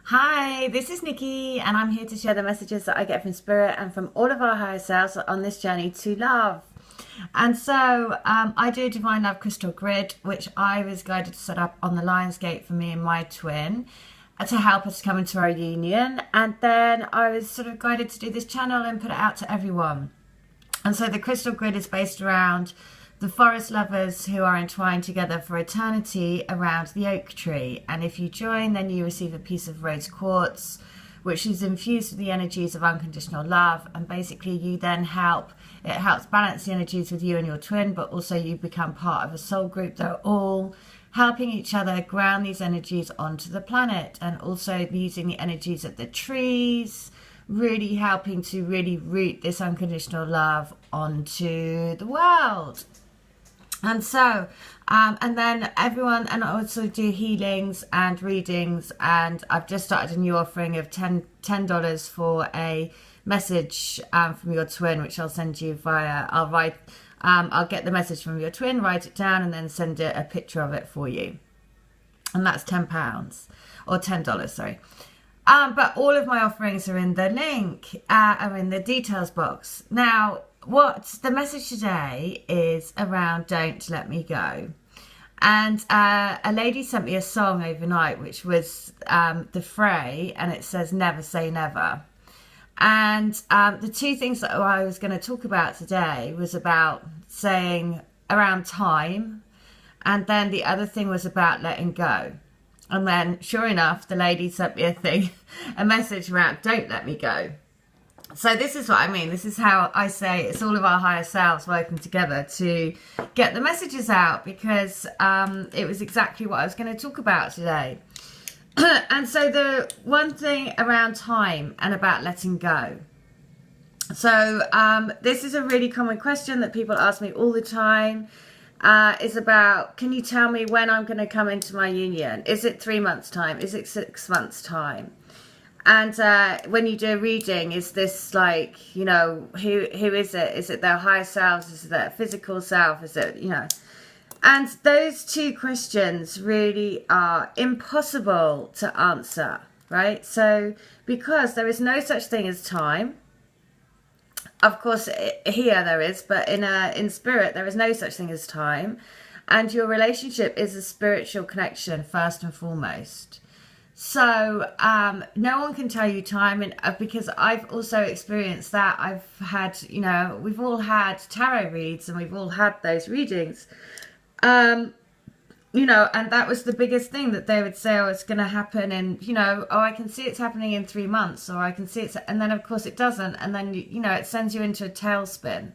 Hi, this is Nikki, and I'm here to share the messages that I get from Spirit and from all of our higher selves on this journey to love. And so I do a Divine Love Crystal Grid, which I was guided to set up on the Lion's Gate for me and my twin to help us come into our union. And then I was sort of guided to do this channel and put it out to everyone. And so the Crystal Grid is based around the forest lovers who are entwined together for eternity around the oak tree. And if you join, then you receive a piece of rose quartz, which is infused with the energies of unconditional love. And basically you then it helps balance the energies with you and your twin, but also you become part of a soul group that are all helping each other ground these energies onto the planet, and also using the energies of the trees, really helping to really root this unconditional love onto the world. And so, and then everyone, and I also do healings and readings, and I've just started a new offering of $10 for a message from your twin, which I'll send you via, I'll get the message from your twin, write it down, and then send a picture of it for you. And that's £10, or $10, sorry. But all of my offerings are in the link, are in the details box. Now, what the message today is around Don't Let Me Go. And a lady sent me a song overnight, which was The Fray, and it says Never Say Never. And the two things that I was going to talk about today was about saying around time, and then the other thing was about letting go. And then, sure enough, the lady sent me a message around Don't Let Me Go. So this is what I mean. This is how I say it's all of our higher selves working together to get the messages out, because it was exactly what I was going to talk about today. And so the one thing around time and about letting go. So this is a really common question that people ask me all the time. Is about, can you tell me when I'm going to come into my union? Is it 3 months' time? Is it 6 months' time? And when you do a reading, is this like, you know, who is it? Is it their higher selves? Is it their physical self? Is it, you know? And those two questions really are impossible to answer, right? So, because there is no such thing as time. Of course, here there is, but in spirit, there is no such thing as time. And your relationship is a spiritual connection, first and foremost. So no one can tell you time, and because I've also experienced that. I've had, you know, we've all had tarot reads and we've all had those readings. You know, and that was the biggest thing that they would say, oh, it's going to happen in, you know, oh, I can see it's happening in 3 months, or I can see it's, and then of course it doesn't. And then, you know, it sends you into a tailspin.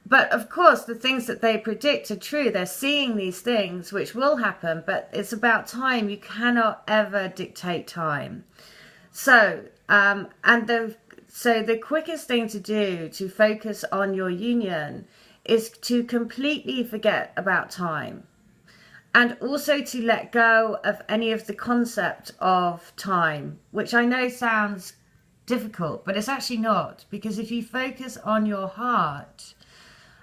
But of course, the things that they predict are true. They're seeing these things which will happen, but it's about time. You cannot ever dictate time. So, so the quickest thing to do to focus on your union is to completely forget about time. And also to let go of any of the concept of time, which I know sounds difficult, but it's actually not. Because if you focus on your heart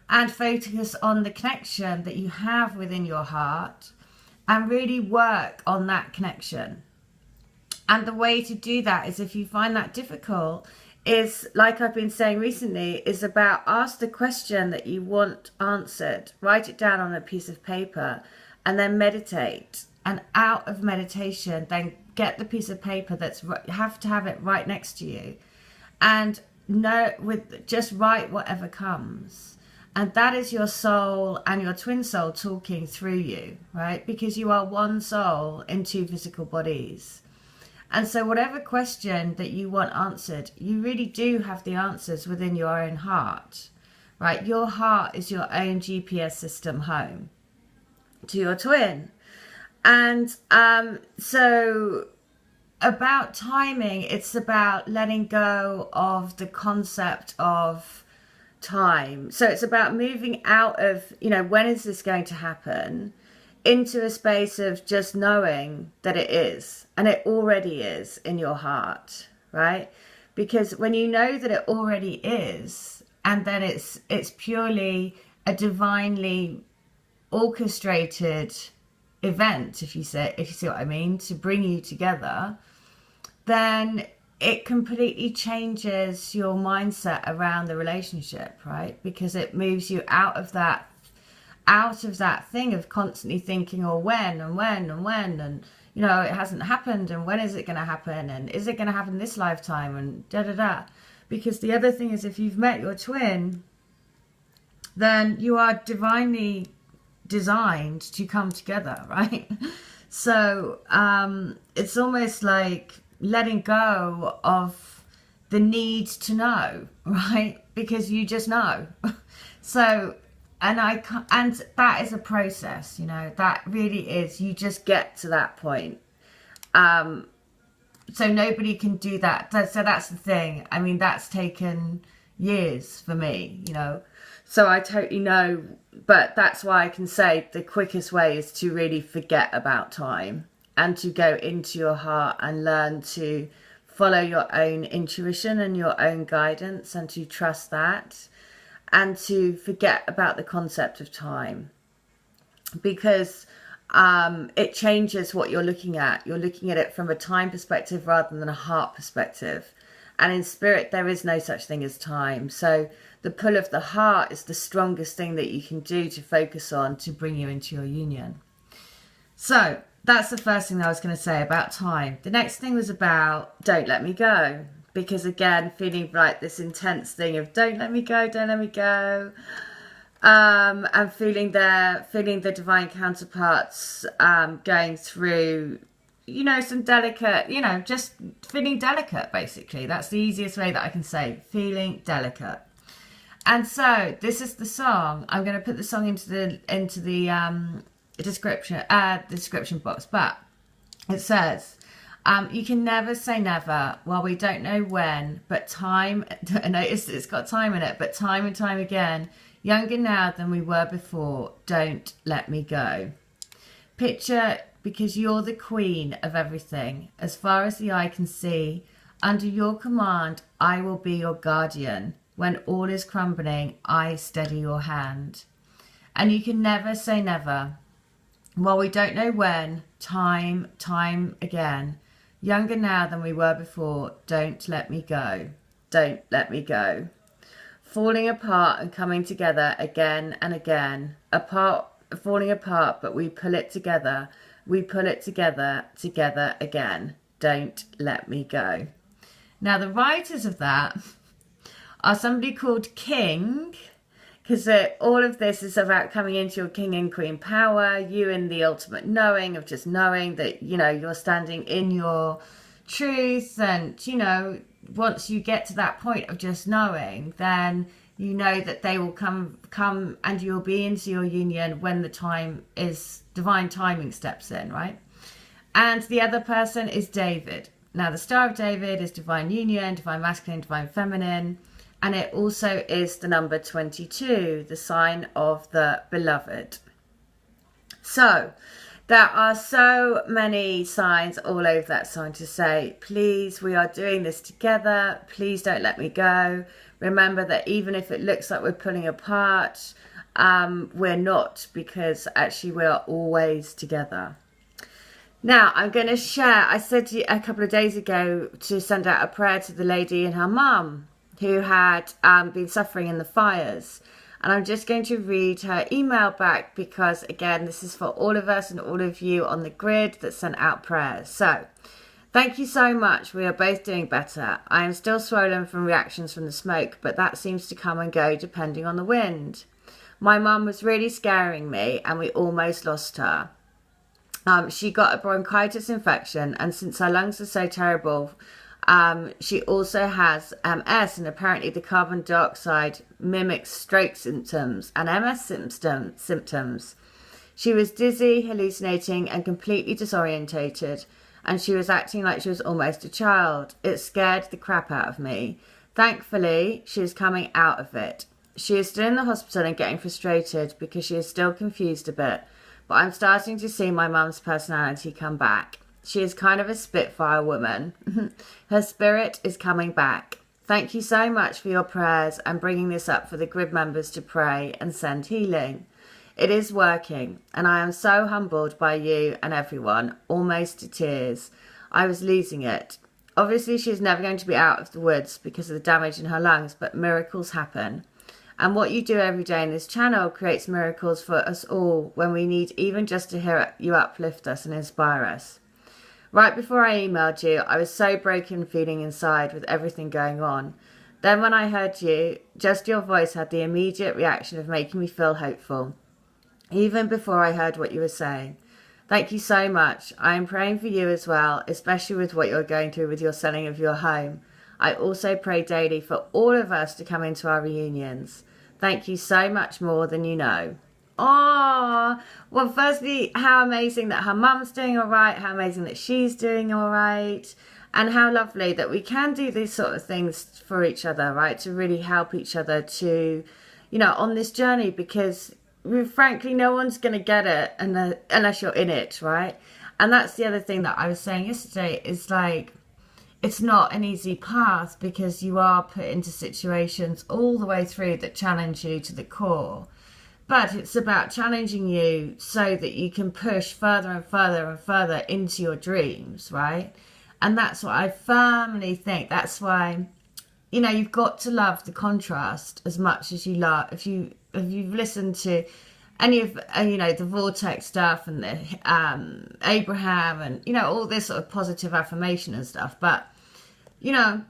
and focus on the connection that you have within your heart and really work on that connection. And the way to do that is, if you find that difficult, is, like I've been saying recently, is about ask the question that you want answered. Write it down on a piece of paper. And then meditate, and out of meditation, then get the piece of paper you have to have it right next to you, and just write whatever comes, and that is your soul and your twin soul talking through you, right? Because you are one soul in two physical bodies, and so whatever question that you want answered, you really do have the answers within your own heart, right? Your heart is your own GPS system home to your twin. And so about timing, it's about letting go of the concept of time. So it's about moving out of, you know, when is this going to happen, into a space of just knowing that it is, and it already is in your heart, right? Because when you know that it already is, and then it's purely a divinely orchestrated event, if you see what I mean, to bring you together, then it completely changes your mindset around the relationship, right? Because it moves you out of that thing of constantly thinking, oh, when and you know, it hasn't happened, and when is it going to happen, and is it going to happen this lifetime, and da. Because the other thing is, if you've met your twin, then you are divinely designed to come together, right? So it's almost like letting go of the need to know, right? Because you just know. So, and that is a process, you know, that really is, you just get to that point. So nobody can do that. So that's the thing. I mean, that's taken years for me, you know. So I totally know, but that's why I can say the quickest way is to really forget about time and to go into your heart and learn to follow your own intuition and your own guidance, and to trust that, and to forget about the concept of time, because it changes what you're looking at. You're looking at it from a time perspective rather than a heart perspective. And in spirit, there is no such thing as time. So the pull of the heart is the strongest thing that you can do to focus on to bring you into your union. So that's the first thing that I was going to say about time. The next thing was about don't let me go. Because again, feeling like this intense thing of don't let me go, don't let me go. And feeling the divine counterparts going through, you know, some delicate, you know, just feeling delicate, basically. That's the easiest way that I can say, feeling delicate. And so this is the song. I'm going to put the song into the description box, but it says, you can never say never. Well, we don't know when, but time, notice it's got time in it, but time and time again, younger now than we were before, don't let me go. Picture, because you're the queen of everything, as far as the eye can see, under your command, I will be your guardian. When all is crumbling, I steady your hand. And you can never say never. Well, we don't know when, time again, younger now than we were before, don't let me go, don't let me go. Falling apart and coming together again and again, falling apart, but we pull it together together again, don't let me go. Now the writers of that are somebody called King, because all of this is about coming into your king and queen power, you in the ultimate knowing of just knowing that, you know, you're standing in your truth. And, you know, once you get to that point of just knowing, then you know that they will come and you'll be into your union when the time is, divine timing steps in, right? And the other person is David. Now the Star of David is divine union, divine masculine, divine feminine. And it also is the number 22, the sign of the beloved. So there are so many signs all over that song to say, please, we are doing this together. Please don't let me go. Remember that even if it looks like we're pulling apart, we're not, because actually we are always together. Now, I'm going to share, I said to you a couple of days ago to send out a prayer to the lady and her mum, who had been suffering in the fires. And I'm just going to read her email back because, again, this is for all of us and all of you on the grid that sent out prayers. So, thank you so much. We are both doing better. I am still swollen from reactions from the smoke, but that seems to come and go depending on the wind. My mum was really scaring me and we almost lost her. She got a bronchitis infection, and since her lungs are so terrible, she also has MS, and apparently the carbon dioxide mimics stroke symptoms and MS symptoms. She was dizzy, hallucinating, and completely disorientated, and she was acting like she was almost a child. It scared the crap out of me. Thankfully, she is coming out of it. She is still in the hospital and getting frustrated because she is still confused a bit, but I'm starting to see my mum's personality come back. She is kind of a spitfire woman. Her spirit is coming back. Thank you so much for your prayers and bringing this up for the grid members to pray and send healing. It is working, and I am so humbled by you and everyone, almost to tears. I was losing it. Obviously, she's never going to be out of the woods because of the damage in her lungs, but miracles happen. And what you do every day in this channel creates miracles for us all when we need even just to hear you uplift us and inspire us. Right before I emailed you, I was so broken feeling inside with everything going on. Then when I heard you, just your voice had the immediate reaction of making me feel hopeful, even before I heard what you were saying. Thank you so much. I am praying for you as well, especially with what you're going through with your selling of your home. I also pray daily for all of us to come into our reunions. Thank you so much more than you know. Oh, well, firstly, how amazing that her mum's doing all right, how amazing that she's doing all right, and how lovely that we can do these sort of things for each other, right, to really help each other to, you know, on this journey, because frankly, no one's going to get it unless you're in it, right? And that's the other thing that I was saying yesterday, is like, it's not an easy path because you are put into situations all the way through that challenge you to the core. But it's about challenging you so that you can push further and further and further into your dreams, right? And that's what I firmly think. That's why, you know, you've got to love the contrast as much as you love. If you've listened to any of, you know, the Vortex stuff and the Abraham and, you know, all this sort of positive affirmation and stuff. But, you know,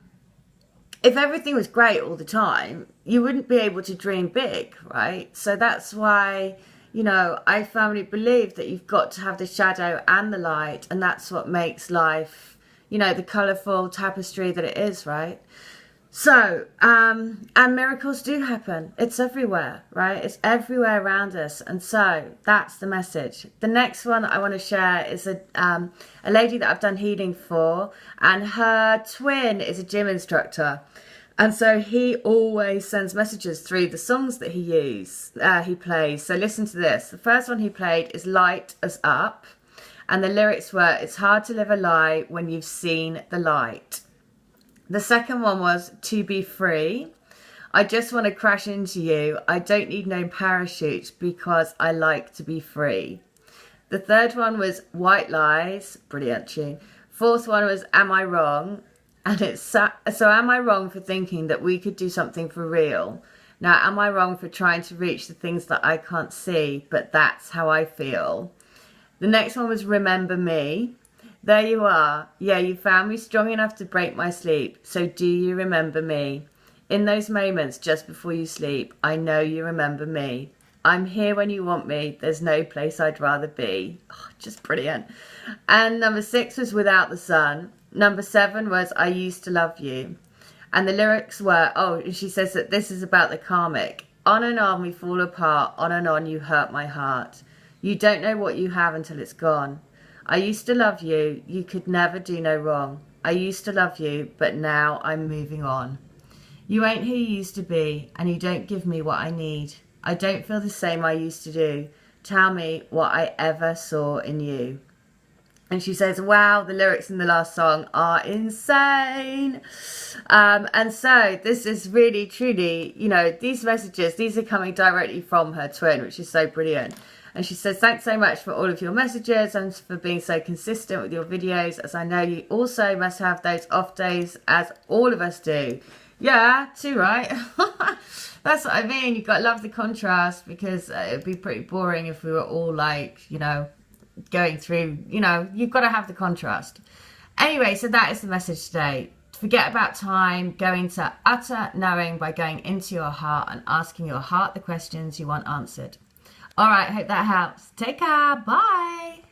if everything was great all the time, you wouldn't be able to dream big, right? So that's why, you know, I firmly believe that you've got to have the shadow and the light, and that's what makes life, you know, the colourful tapestry that it is, right? So, and miracles do happen. It's everywhere, right? It's everywhere around us. And so that's the message. The next one that I want to share is a lady that I've done healing for, and her twin is a gym instructor. And so he always sends messages through the songs that he plays. So listen to this. The first one he played is Light Us Up. And the lyrics were, it's hard to live a lie when you've seen the light. The second one was To Be Free. I just want to crash into you. I don't need no parachute because I like to be free. The third one was White Lies. Brilliant tune. Fourth one was Am I Wrong? And it's so am I wrong for thinking that we could do something for real? Now, am I wrong for trying to reach the things that I can't see, but that's how I feel? The next one was Remember Me. There you are. Yeah, you found me strong enough to break my sleep. So do you remember me? In those moments just before you sleep, I know you remember me. I'm here when you want me. There's no place I'd rather be. Oh, just brilliant. And number 6 was Without the Sun. Number 7 was I Used to Love You. And the lyrics were, oh, she says that this is about the karmic. On and on we fall apart. On and on you hurt my heart. You don't know what you have until it's gone. I used to love you. You could never do no wrong. I used to love you, but now I'm moving on. You ain't who you used to be, and you don't give me what I need. I don't feel the same I used to do. Tell me what I ever saw in you. And she says, wow, the lyrics in the last song are insane. And so this is really, truly, you know, these messages, these are coming directly from her twin, which is so brilliant. And she says, thanks so much for all of your messages and for being so consistent with your videos, as I know you also must have those off days, as all of us do. Yeah, too, right? That's what I mean. You've got to love the contrast, because it would be pretty boring if we were all like, you know, going through, you know, you've got to have the contrast. Anyway, so that is the message today. Forget about time. Go into utter knowing by going into your heart and asking your heart the questions you want answered. All right, hope that helps. Take care. Bye.